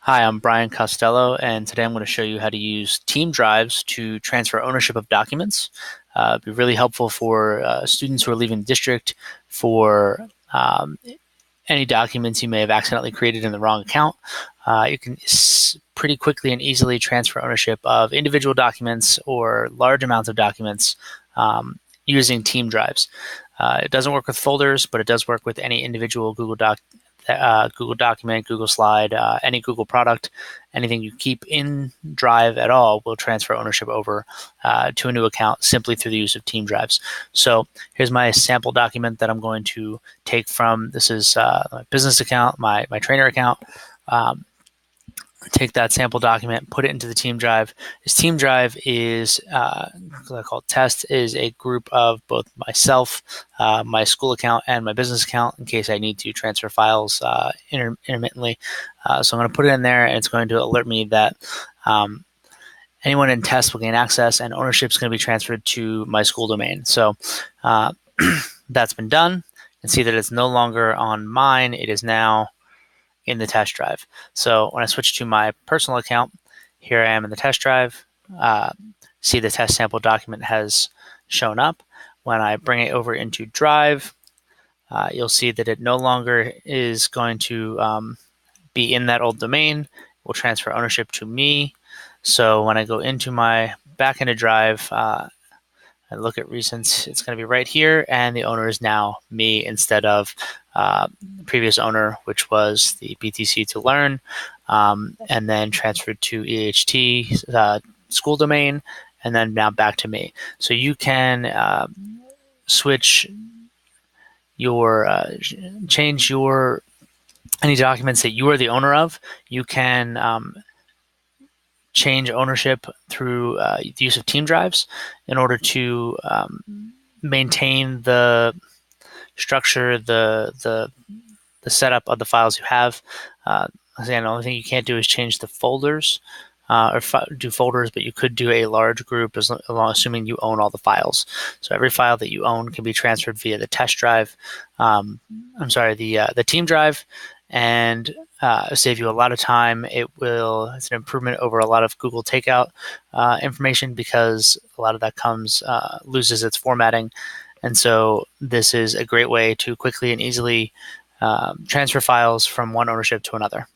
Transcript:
Hi, I'm Brian Costello, and today I'm going to show you how to use Team Drives to transfer ownership of documents. It'd be really helpful for students who are leaving the district, for any documents you may have accidentally created in the wrong account. You can pretty quickly and easily transfer ownership of individual documents or large amounts of documents using Team Drives. It doesn't work with folders, but it does work with any individual Google document, Google Slide, any Google product. Anything you keep in Drive at all will transfer ownership over to a new account simply through the use of Team Drives. So here's my sample document that I'm going to take from. This is my business account, my trainer account. Take that sample document, put it into the Team Drive. This Team Drive is, I call it test, is a group of both myself, my school account, and my business account in case I need to transfer files intermittently. So I'm going to put it in there, and it's going to alert me that anyone in test will gain access, and ownership is going to be transferred to my school domain. So that's been done. You can see that it's no longer on mine. It is now in the test drive. So when I switch to my personal account, here I am in the test drive. See the test sample document has shown up. When I bring it over into Drive, you'll see that it no longer is going to be in that old domain. It will transfer ownership to me. So when I go into my back into Drive, and look at recent, it's going to be right here, and the owner is now me instead of the previous owner, which was the BTC to learn, and then transferred to EHT school domain, and then now back to me. So you can switch your change your any documents that you are the owner of. You can change ownership through the use of Team Drives in order to maintain the structure, the setup of the files you have. Again, the only thing you can't do is change the folders or do folders, but you could do a large group as long assuming you own all the files. So every file that you own can be transferred via the test drive. The Team Drive, and save you a lot of time. It's an improvement over a lot of Google Takeout information because a lot of that loses its formatting. And so this is a great way to quickly and easily transfer files from one ownership to another.